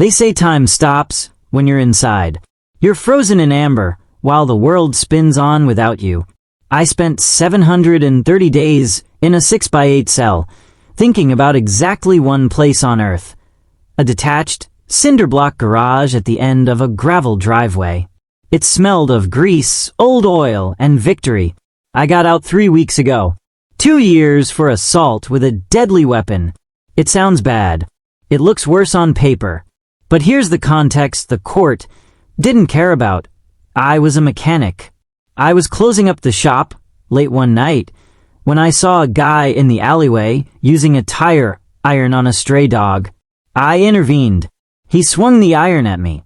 They say time stops when you're inside. You're frozen in amber while the world spins on without you. I spent 730 days in a 6x8 cell, thinking about exactly one place on Earth. A detached, cinder-block garage at the end of a gravel driveway. It smelled of grease, old oil, and victory. I got out 3 weeks ago. 2 years for assault with a deadly weapon. It sounds bad. It looks worse on paper. But here's the context the court didn't care about. I was a mechanic. I was closing up the shop late one night when I saw a guy in the alleyway using a tire iron on a stray dog. I intervened. He swung the iron at me.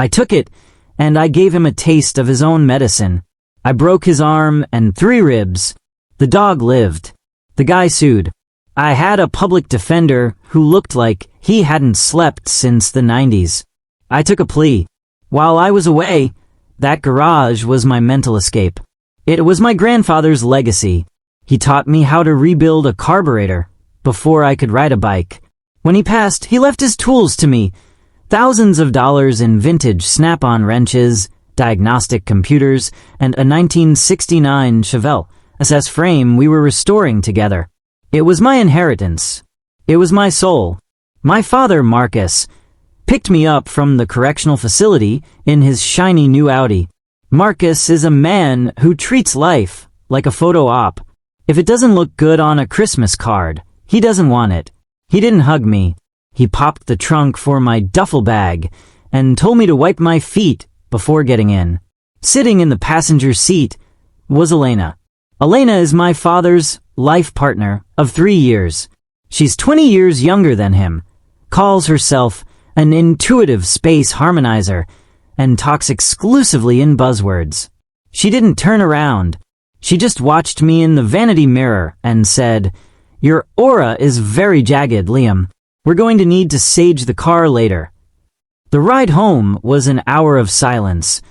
I took it, and I gave him a taste of his own medicine. I broke his arm and 3 ribs. The dog lived. The guy sued. I had a public defender who looked like he hadn't slept since the 90s. I took a plea. While I was away, that garage was my mental escape. It was my grandfather's legacy. He taught me how to rebuild a carburetor before I could ride a bike. When he passed, he left his tools to me. Thousands of dollars in vintage Snap-on wrenches, diagnostic computers, and a 1969 Chevelle SS frame we were restoring together. It was my inheritance. It was my soul. My father, Marcus, picked me up from the correctional facility in his shiny new Audi. Marcus is a man who treats life like a photo op. If it doesn't look good on a Christmas card, he doesn't want it. He didn't hug me. He popped the trunk for my duffel bag and told me to wipe my feet before getting in. Sitting in the passenger seat was Elena. Elena is my father's life partner of 3 years. She's 20 years younger than him, calls herself an intuitive space harmonizer, and talks exclusively in buzzwords. She didn't turn around. She just watched me in the vanity mirror and said, "Your aura is very jagged, Liam. We're going to need to sage the car later." The ride home was an hour of silence,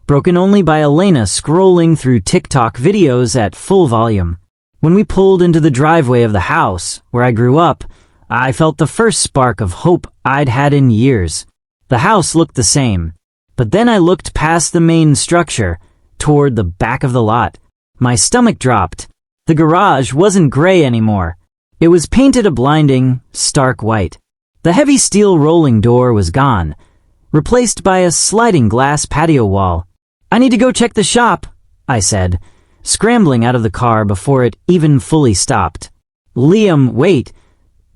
broken only by Elena scrolling through TikTok videos at full volume. When we pulled into the driveway of the house where I grew up, I felt the first spark of hope I'd had in years. The house looked the same, but then I looked past the main structure toward the back of the lot. My stomach dropped. The garage wasn't gray anymore. It was painted a blinding, stark white. The heavy steel rolling door was gone, replaced by a sliding glass patio wall. "I need to go check the shop," I said, scrambling out of the car before it even fully stopped. "Liam, wait,"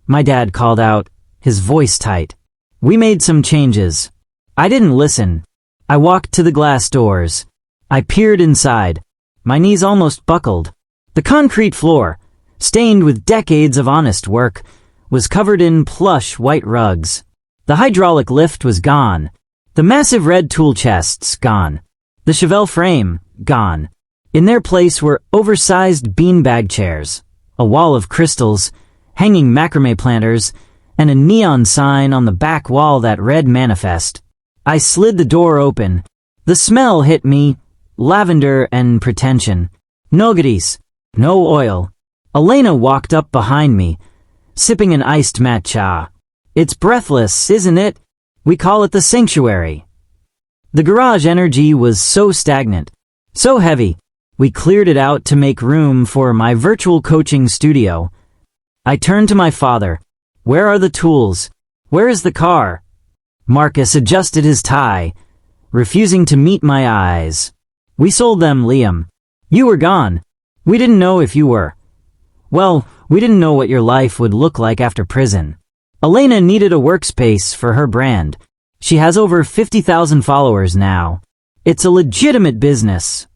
my dad called out, his voice tight. "We made some changes." I didn't listen. I walked to the glass doors. I peered inside. My knees almost buckled. The concrete floor, stained with decades of honest work, was covered in plush white rugs. The hydraulic lift was gone. The massive red tool chests gone. The Chevelle frame gone. In their place were oversized beanbag chairs, a wall of crystals, hanging macrame planters, and a neon sign on the back wall that read manifest. I slid the door open. The smell hit me, lavender and pretension. No goodies, no oil. Elena walked up behind me, sipping an iced matcha. "It's breathless, isn't it? We call it the sanctuary." The garage energy was so stagnant, so heavy. We cleared it out to make room for my virtual coaching studio. I turned to my father. "Where are the tools? Where is the car?" Marcus adjusted his tie, refusing to meet my eyes. "We sold them, Liam. You were gone. We didn't know if you were. Well, we didn't know what your life would look like after prison." Elena needed a workspace for her brand. She has over 50,000 followers now. It's a legitimate business.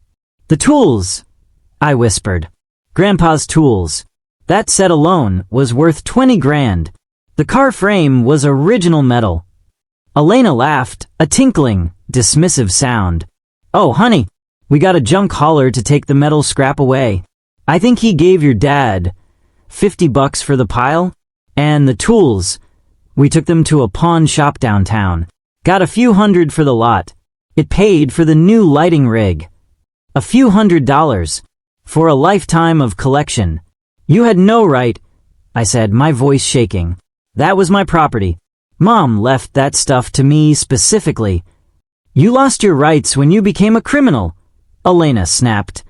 "The tools," I whispered. "Grandpa's tools. That set alone was worth 20 grand. The car frame was original metal." Elena laughed, a tinkling, dismissive sound. "Oh, honey, we got a junk hauler to take the metal scrap away. I think he gave your dad $50 for the pile. And the tools, we took them to a pawn shop downtown. Got a few hundred for the lot. It paid for the new lighting rig. A few $100 for a lifetime of collection. You had no right," I said, my voice shaking. "That was my property. Mom left that stuff to me specifically. You lost your rights when you became a criminal, Elena snapped,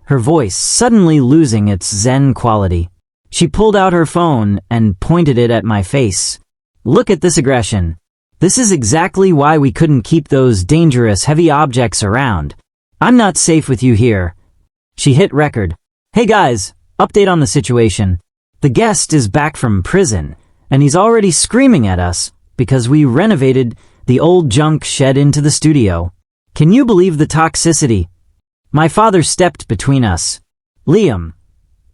her voice suddenly losing its zen quality. She pulled out her phone and pointed it at my face. Look at this aggression. This is exactly why we couldn't keep those dangerous heavy objects around. I'm not safe with you here. She hit record. Hey guys, update on the situation. The guest is back from prison, and he's already screaming at us because we renovated the old junk shed into the studio. Can you believe the toxicity? My father stepped between us. Liam,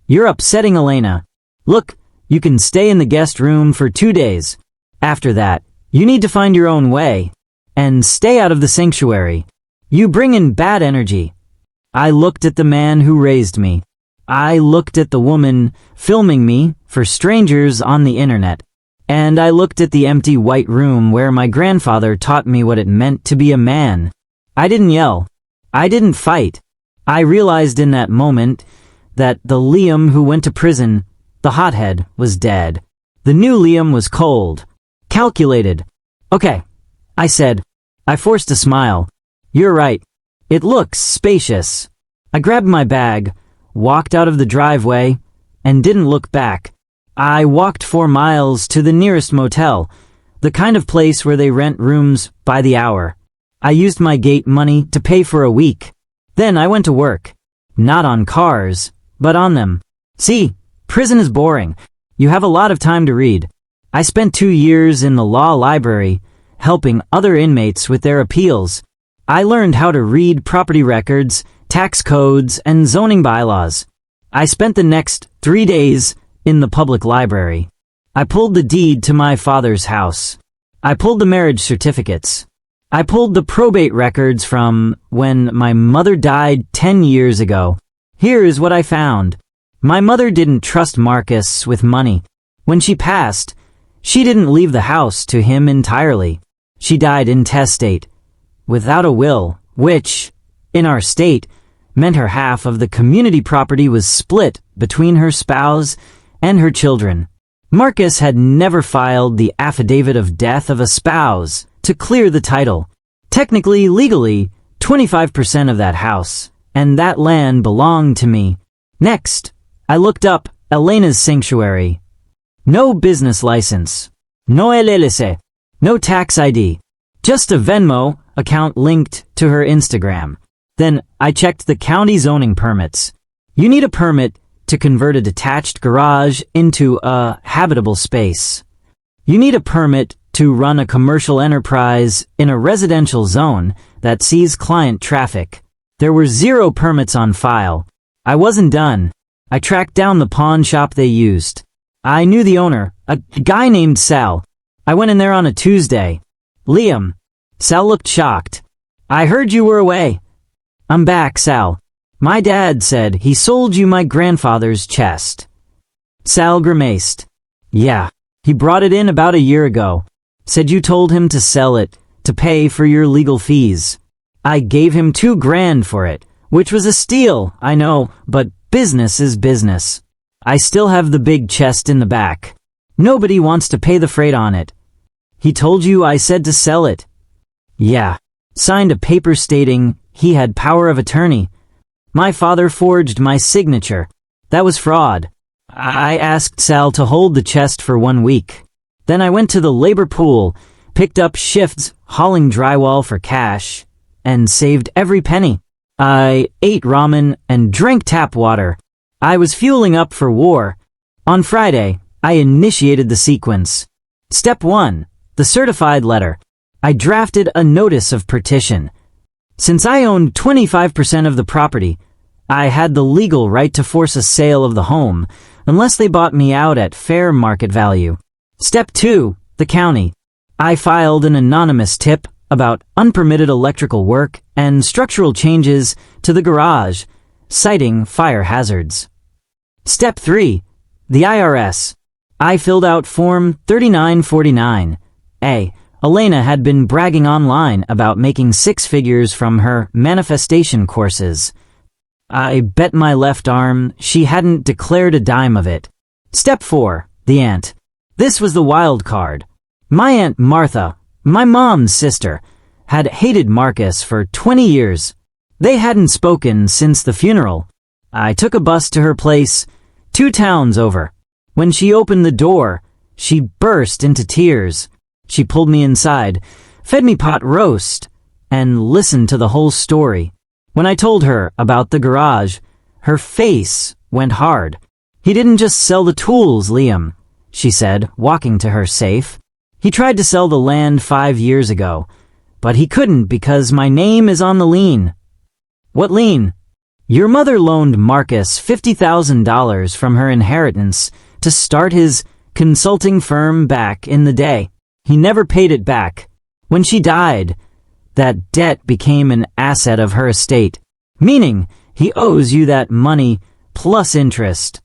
you're upsetting Elena. Look, you can stay in the guest room for 2 days. After that, you need to find your own way and stay out of the sanctuary. You bring in bad energy. I looked at the man who raised me. I looked at the woman filming me for strangers on the internet. And I looked at the empty white room where my grandfather taught me what it meant to be a man. I didn't yell. I didn't fight. I realized in that moment that the Liam who went to prison, the hothead, was dead. The new Liam was cold, calculated. Okay, I said. I forced a smile. You're right. It looks spacious. I grabbed my bag, walked out of the driveway, and didn't look back. I walked 4 miles to the nearest motel, the kind of place where they rent rooms by the hour. I used my gate money to pay for a week. Then I went to work. Not on cars, but on them. See, prison is boring. You have a lot of time to read. I spent 2 years in the law library, helping other inmates with their appeals. I learned how to read property records, tax codes, and zoning bylaws. I spent the next 3 days in the public library. I pulled the deed to my father's house. I pulled the marriage certificates. I pulled the probate records from when my mother died 10 years ago. Here is what I found. My mother didn't trust Marcus with money. When she passed, she didn't leave the house to him entirely. She died intestate, without a will, which, in our state, meant her half of the community property was split between her spouse and her children. Marcus had never filed the affidavit of death of a spouse to clear the title. Technically, legally, 25% of that house and that land belonged to me. Next, I looked up Elena's sanctuary. No business license, no LLC, no tax ID, just a Venmo account linked to her Instagram. Then I checked the county zoning permits. You need a permit to convert a detached garage into a habitable space. You need a permit to run a commercial enterprise in a residential zone that sees client traffic. There were 0 permits on file. I wasn't done. I tracked down the pawn shop they used. I knew the owner, a guy named Sal. I went in there on a Tuesday. Liam. Sal looked shocked. I heard you were away. I'm back, Sal. My dad said he sold you my grandfather's chest. Sal grimaced. Yeah, he brought it in about a year ago. Said you told him to sell it, to pay for your legal fees. I gave him $2 grand for it, which was a steal, I know, but business is business. I still have the big chest in the back. Nobody wants to pay the freight on it. He told you I said to sell it. Yeah. Signed a paper stating he had power of attorney. My father forged my signature. That was fraud. I asked Sal to hold the chest for 1 week. Then I went to the labor pool, picked up shifts hauling drywall for cash, and saved every penny. I ate ramen and drank tap water. I was fueling up for war. On Friday, I initiated the sequence. Step 1. The certified letter. I drafted a notice of partition. Since I owned 25% of the property, I had the legal right to force a sale of the home, unless they bought me out at fair market value. Step 2. The county. I filed an anonymous tip about unpermitted electrical work and structural changes to the garage, citing fire hazards. Step 3. The IRS. I filled out Form 3949. Elena had been bragging online about making 6 figures from her manifestation courses. I bet my left arm she hadn't declared a dime of it. Step 4. The aunt. This was the wild card. My Aunt Martha, my mom's sister, had hated Marcus for 20 years. They hadn't spoken since the funeral. I took a bus to her place, 2 towns over. When she opened the door, she burst into tears. She pulled me inside, fed me pot roast, and listened to the whole story. When I told her about the garage, her face went hard. He didn't just sell the tools, Liam, she said, walking to her safe. He tried to sell the land 5 years ago, but he couldn't because my name is on the lien. What lien? Your mother loaned Marcus $50,000 from her inheritance to start his consulting firm back in the day. He never paid it back. When she died, that debt became an asset of her estate, meaning he owes you that money plus interest.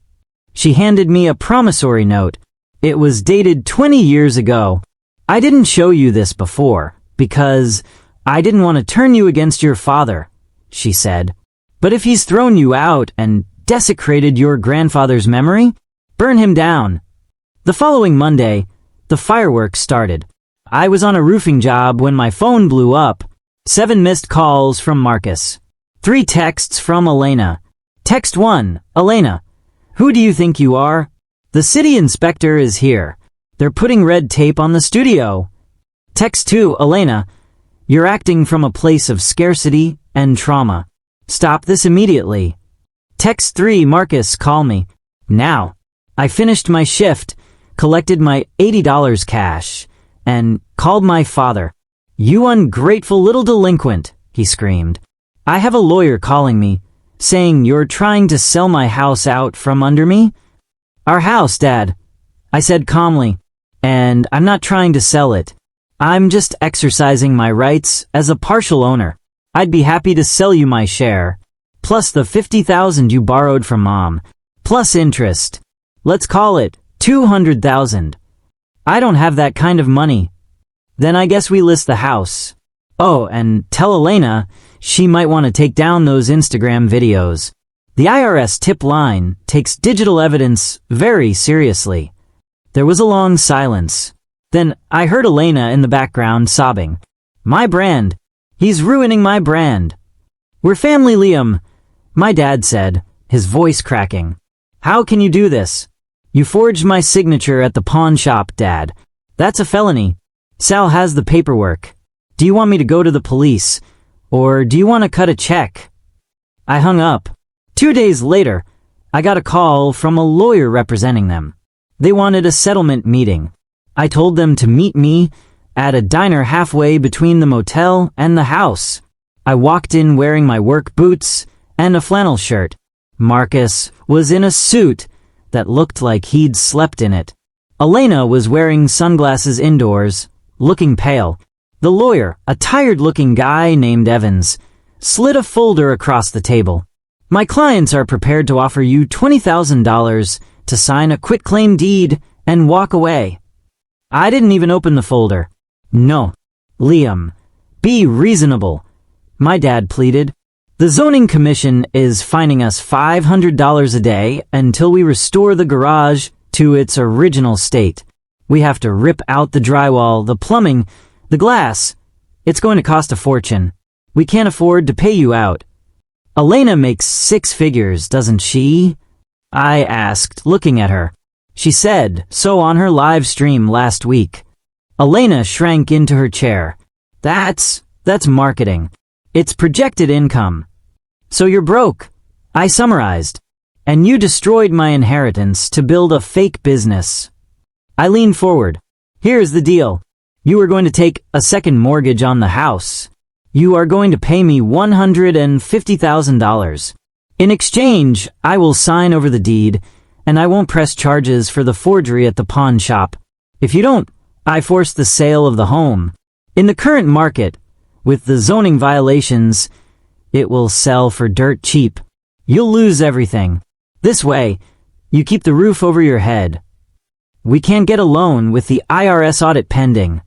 She handed me a promissory note. It was dated 20 years ago. I didn't show you this before because I didn't want to turn you against your father, she said. But if he's thrown you out and desecrated your grandfather's memory, burn him down. The following Monday, the fireworks started. I was on a roofing job when my phone blew up. 7 missed calls from Marcus. 3 texts from Elena. Text 1, Elena, who do you think you are? The city inspector is here. They're putting red tape on the studio. Text 2, Elena, you're acting from a place of scarcity and trauma. Stop this immediately. Text 3, Marcus, call me. Now. I finished my shift, collected my $80 cash, and called my father. You ungrateful little delinquent, he screamed. I have a lawyer calling me, saying you're trying to sell my house out from under me? Our house, Dad, I said calmly, and I'm not trying to sell it. I'm just exercising my rights as a partial owner. I'd be happy to sell you my share, plus the $50,000 you borrowed from Mom, plus interest. Let's call it $200,000. I don't have that kind of money. Then I guess we list the house. Oh, and tell Elena she might want to take down those Instagram videos. The IRS tip line takes digital evidence very seriously. There was a long silence. Then I heard Elena in the background sobbing. My brand. He's ruining my brand. We're family, Liam, my dad said, his voice cracking. How can you do this? You forged my signature at the pawn shop, Dad. That's a felony. Sal has the paperwork. Do you want me to go to the police? Or do you want to cut a check? I hung up. 2 days later, I got a call from a lawyer representing them. They wanted a settlement meeting. I told them to meet me at a diner halfway between the motel and the house. I walked in wearing my work boots and a flannel shirt. Marcus was in a suit that looked like he'd slept in it. Elena was wearing sunglasses indoors, looking pale. The lawyer, a tired-looking guy named Evans, slid a folder across the table. My clients are prepared to offer you $20,000 to sign a quitclaim deed and walk away. I didn't even open the folder. No. Liam, be reasonable, my dad pleaded. The zoning commission is fining us $500 a day until we restore the garage to its original state. We have to rip out the drywall, the plumbing, the glass. It's going to cost a fortune. We can't afford to pay you out. Elena makes 6 figures, doesn't she? I asked, looking at her. She said so on her live stream last week. Elena shrank into her chair. That's marketing. It's projected income. So you're broke, I summarized. And you destroyed my inheritance to build a fake business. I leaned forward. Here's the deal. You are going to take a second mortgage on the house. You are going to pay me $150,000. In exchange, I will sign over the deed, and I won't press charges for the forgery at the pawn shop. If you don't, I force the sale of the home. In the current market, with the zoning violations, it will sell for dirt cheap. You'll lose everything. This way, you keep the roof over your head. We can't get a loan with the IRS audit pending.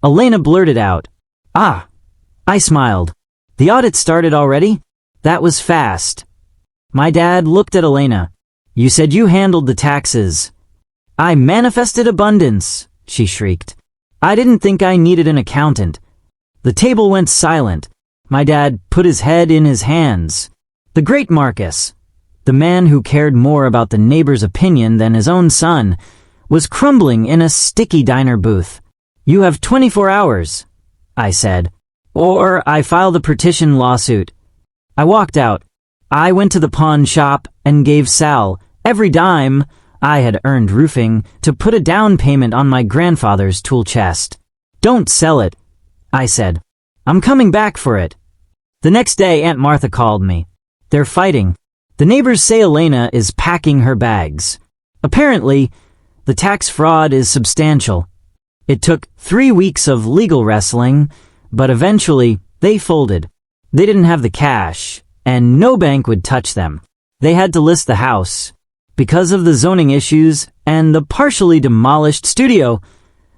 Elena blurted out. Ah, I smiled. The audit started already? That was fast. My dad looked at Elena. You said you handled the taxes. I manifested abundance, she shrieked. I didn't think I needed an accountant. The table went silent. My dad put his head in his hands. The great Marcus, the man who cared more about the neighbor's opinion than his own son, was crumbling in a sticky diner booth. "You have 24 hours, I said, "or I file the partition lawsuit." I walked out. I went to the pawn shop and gave Sal every dime I had earned roofing to put a down payment on my grandfather's tool chest. "Don't sell it," I said. "I'm coming back for it." The next day, Aunt Martha called me. "They're fighting. The neighbors say Elena is packing her bags. Apparently, the tax fraud is substantial. It took 3 weeks of legal wrestling, but eventually they folded. They didn't have the cash, and no bank would touch them. They had to list the house. Because of the zoning issues and the partially demolished studio,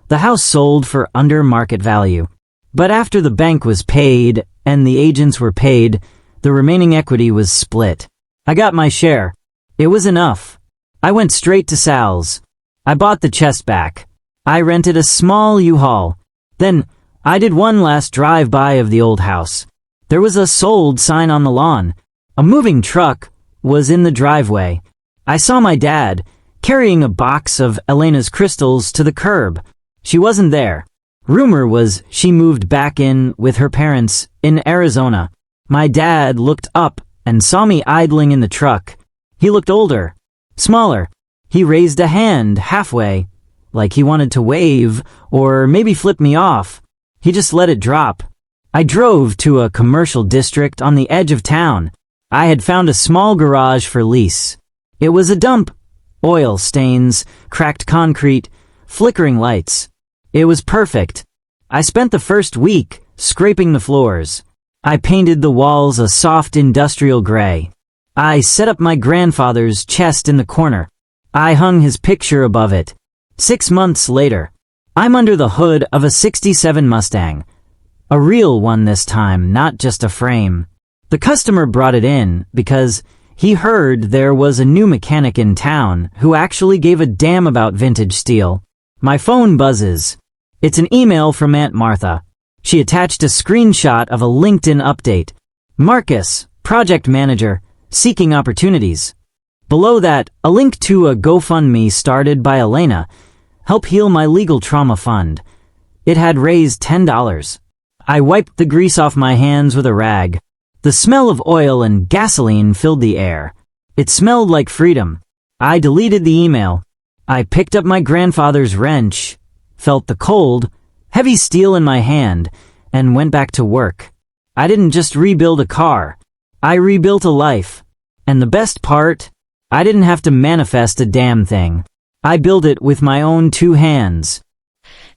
the house sold for under market value. But after the bank was paid and the agents were paid, the remaining equity was split. I got my share. It was enough. I went straight to Sal's. I bought the chest back. I rented a small U-Haul. Then I did one last drive-by of the old house. There was a sold sign on the lawn. A moving truck was in the driveway. I saw my dad carrying a box of Elena's crystals to the curb. She wasn't there. Rumor was she moved back in with her parents in Arizona. My dad looked up and saw me idling in the truck. He looked older, smaller. He raised a hand halfway, like he wanted to wave or maybe flip me off. He just let it drop. I drove to a commercial district on the edge of town. I had found a small garage for lease. It was a dump. Oil stains, cracked concrete, flickering lights. It was perfect. I spent the first week scraping the floors. I painted the walls a soft industrial gray. I set up my grandfather's chest in the corner. I hung his picture above it. 6 months later, I'm under the hood of a '67 Mustang. A real one this time, not just a frame. The customer brought it in because he heard there was a new mechanic in town who actually gave a damn about vintage steel. My phone buzzes. It's an email from Aunt Martha. She attached a screenshot of a LinkedIn update. Marcus, project manager, seeking opportunities. Below that, a link to a GoFundMe started by Elena, help heal my legal trauma fund. It had raised $10. I wiped the grease off my hands with a rag. The smell of oil and gasoline filled the air. It smelled like freedom. I deleted the email. I picked up my grandfather's wrench, felt the cold, heavy steel in my hand, and went back to work. I didn't just rebuild a car. I rebuilt a life. And the best part, I didn't have to manifest a damn thing. I built it with my own 2 hands.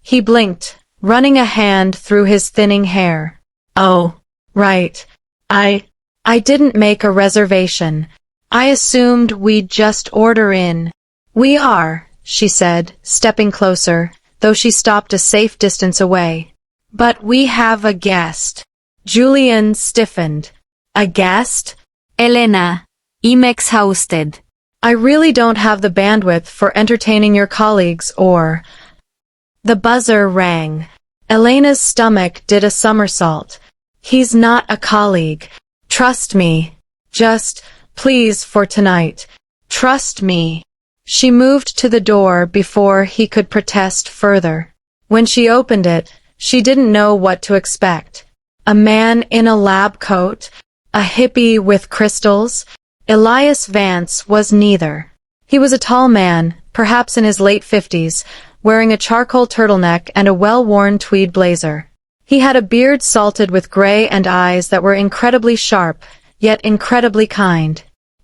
He blinked, running a hand through his thinning hair. "Oh, right. I didn't make a reservation. I assumed we'd just order in." "We are," she said, stepping closer, though she stopped a safe distance away. "But we have a guest." Julian stiffened. "A guest?" Elena, I'm exhausted. "I really don't have the bandwidth for entertaining your colleagues or—" The buzzer rang. Elena's stomach did a somersault. "He's not a colleague. Trust me. Just, please, for tonight. Trust me." She moved to the door before he could protest further. When she opened it, she didn't know what to expect. A man in a lab coat? A hippie with crystals? Elias Vance was neither. He was a tall man, perhaps in his late 50s, wearing a charcoal turtleneck and a well-worn tweed blazer. He had a beard salted with gray and eyes that were incredibly sharp, yet incredibly kind.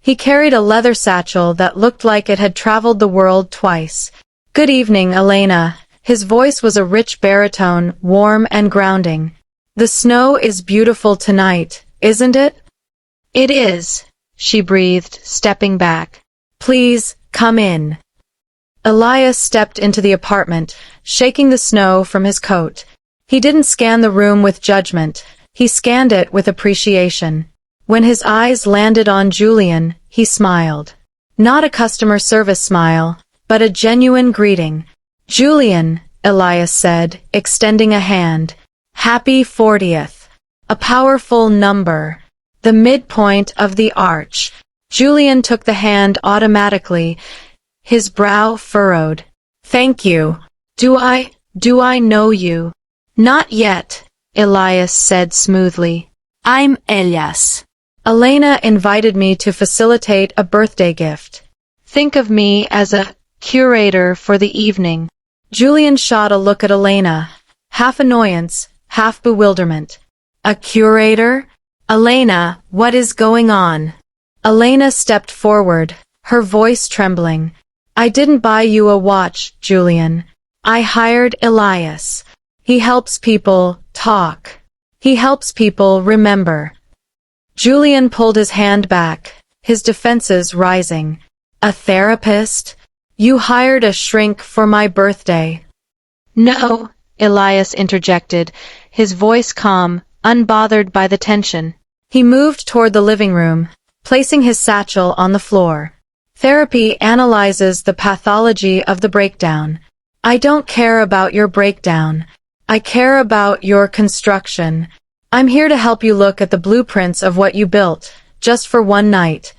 He carried a leather satchel that looked like it had traveled the world twice. "Good evening, Elena." His voice was a rich baritone, warm and grounding. "The snow is beautiful tonight, isn't it?" "It is," she breathed, stepping back. "Please, come in." Elias stepped into the apartment, shaking the snow from his coat. He didn't scan the room with judgment. He scanned it with appreciation. When his eyes landed on Julian, he smiled. Not a customer service smile, but a genuine greeting. "Julian, Elias said, extending a hand. Happy 40th. A powerful number. The midpoint of the arch. Julian took the hand automatically, his brow furrowed. Thank you. Do I know you? Not yet, Elias said smoothly. I'm Elias. Elena invited me to facilitate a birthday gift. Think of me as a curator for the evening. Julian shot a look at Elena, half annoyance, half bewilderment. A curator? Elena, what is going on? Elena stepped forward, her voice trembling. I didn't buy you a watch, Julian. I hired Elias. He helps people talk. He helps people remember. Julian pulled his hand back, his defenses rising. A therapist? You hired a shrink for my birthday. No, Elias interjected, his voice calm, unbothered by the tension. He moved toward the living room, placing his satchel on the floor. Therapy analyzes the pathology of the breakdown. I don't care about your breakdown. I care about your construction. I'm here to help you look at the blueprints of what you built, just for one night.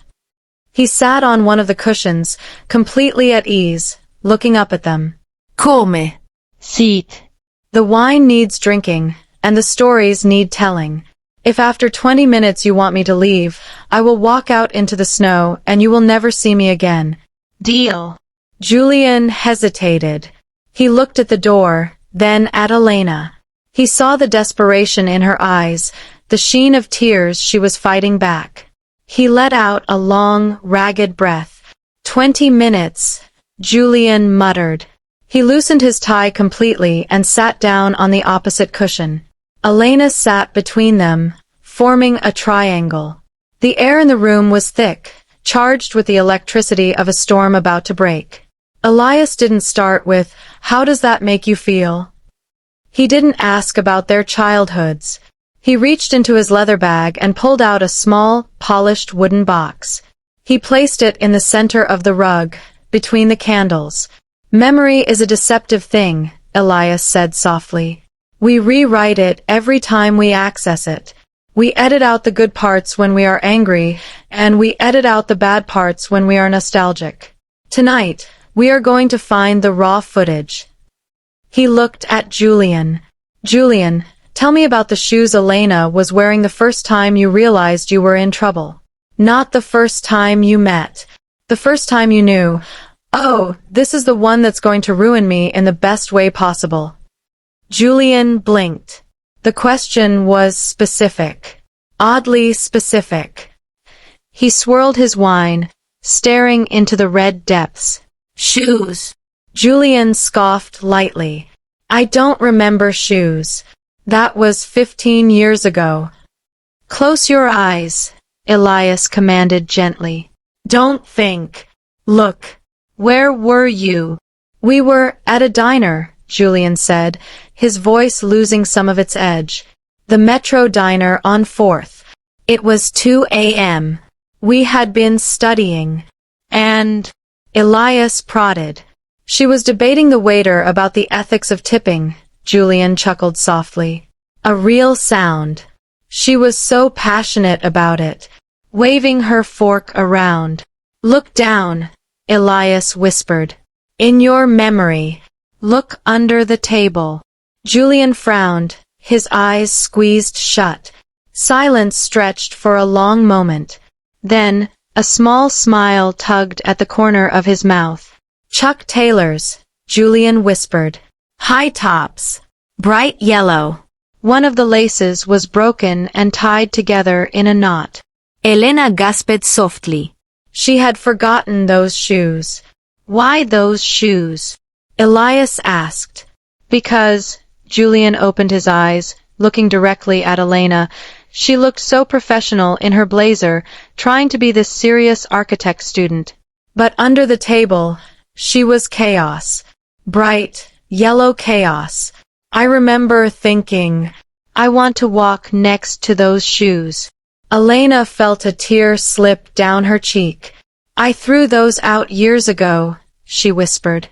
He sat on one of the cushions, completely at ease, looking up at them. Come. Sit. The wine needs drinking, and the stories need telling. If after 20 minutes you want me to leave, I will walk out into the snow and you will never see me again. Deal. Julian hesitated. He looked at the door, then at Elena. He saw the desperation in her eyes, the sheen of tears she was fighting back. He let out a long, ragged breath. 20 minutes, Julian muttered. He loosened his tie completely and sat down on the opposite cushion. Elena sat between them, forming a triangle. The air in the room was thick, charged with the electricity of a storm about to break. Elias didn't start with, "How does that make you feel?" He didn't ask about their childhoods. He reached into his leather bag and pulled out a small, polished wooden box. He placed it in the center of the rug, between the candles. Memory is a deceptive thing, Elias said softly. We rewrite it every time we access it. We edit out the good parts when we are angry, and we edit out the bad parts when we are nostalgic. Tonight, we are going to find the raw footage. He looked at Julian. Julian, tell me about the shoes Elena was wearing the first time you realized you were in trouble. Not the first time you met. The first time you knew, oh, this is the one that's going to ruin me in the best way possible. Julian blinked. The question was specific. Oddly specific. He swirled his wine, staring into the red depths. Shoes. Julian scoffed lightly. I don't remember shoes. That was 15 years ago. Close your eyes, Elias commanded gently. Don't think. Look. Where were you? We were at a diner, Julian said, his voice losing some of its edge. The Metro diner on 4th. It was 2 a.m. We had been studying. And Elias prodded. She was debating the waiter about the ethics of tipping, Julian chuckled softly. A real sound. She was so passionate about it, waving her fork around. Look down, Elias whispered. In your memory. Look under the table. Julian frowned, his eyes squeezed shut. Silence stretched for a long moment. Then, a small smile tugged at the corner of his mouth. Chuck Taylor's, Julian whispered. High tops. Bright yellow. One of the laces was broken and tied together in a knot. Elena gasped softly. She had forgotten those shoes. Why those shoes? Elias asked. Because, Julian opened his eyes, looking directly at Elena. She looked so professional in her blazer, trying to be this serious architect student. But under the table, she was chaos. Bright, yellow chaos. I remember thinking, I want to walk next to those shoes. Elena felt a tear slip down her cheek. I threw those out years ago, she whispered.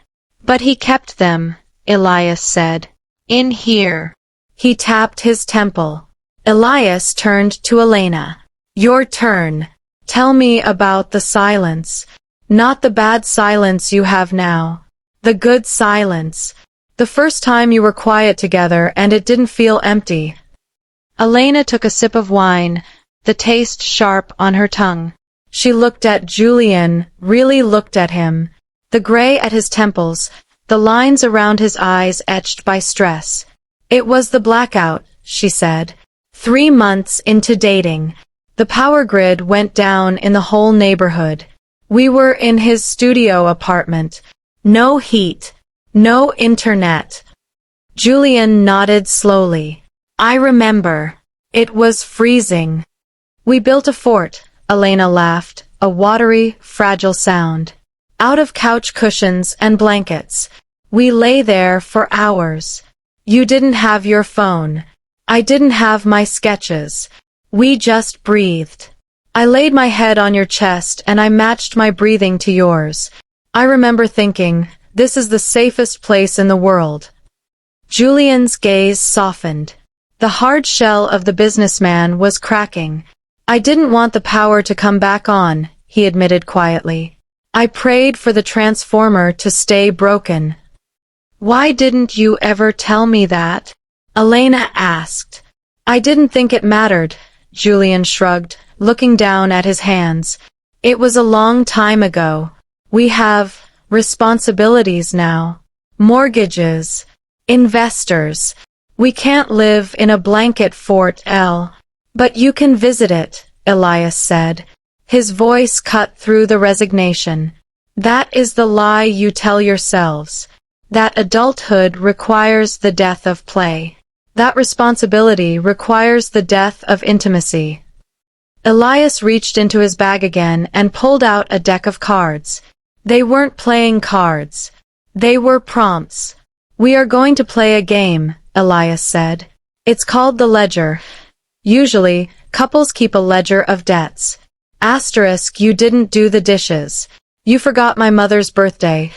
But he kept them, Elias said. In here. He tapped his temple. Elias turned to Elena. Your turn. Tell me about the silence. Not the bad silence you have now. The good silence. The first time you were quiet together and it didn't feel empty. Elena took a sip of wine, the taste sharp on her tongue. She looked at Julian, really looked at him. The gray at his temples, the lines around his eyes etched by stress. It was the blackout, she said. 3 months into dating. The power grid went down in the whole neighborhood. We were in his studio apartment. No heat. No internet. Julian nodded slowly. I remember. It was freezing. We built a fort, Elena laughed, a watery, fragile sound. Out of couch cushions and blankets. We lay there for hours. You didn't have your phone. I didn't have my sketches. We just breathed. I laid my head on your chest and I matched my breathing to yours. I remember thinking, this is the safest place in the world. Julian's gaze softened. The hard shell of the businessman was cracking. I didn't want the power to come back on, he admitted quietly. I prayed for the transformer to stay broken. Why didn't you ever tell me that? Elena asked. I didn't think it mattered, Julian shrugged, looking down at his hands. It was a long time ago. We have responsibilities now. Mortgages. Investors. We can't live in a blanket fort, Elle. But you can visit it, Elias said. His voice cut through the resignation. That is the lie you tell yourselves. That adulthood requires the death of play. That responsibility requires the death of intimacy. Elias reached into his bag again and pulled out a deck of cards. They weren't playing cards. They were prompts. We are going to play a game, Elias said. It's called the ledger. Usually, couples keep a ledger of debts. Asterisk, you didn't do the dishes. You forgot my mother's birthday.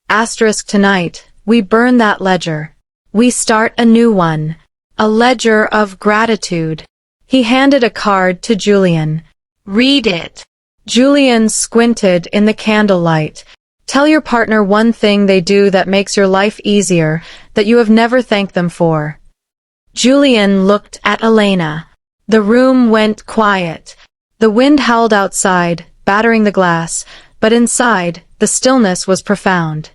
Asterisk, tonight, we burn that ledger. We start a new one. A ledger of gratitude. He handed a card to Julian. Read it. Julian squinted in the candlelight. Tell your partner one thing they do that makes your life easier, that you have never thanked them for. Julian looked at Elena. The room went quiet. The wind howled outside, battering the glass, but inside, the stillness was profound.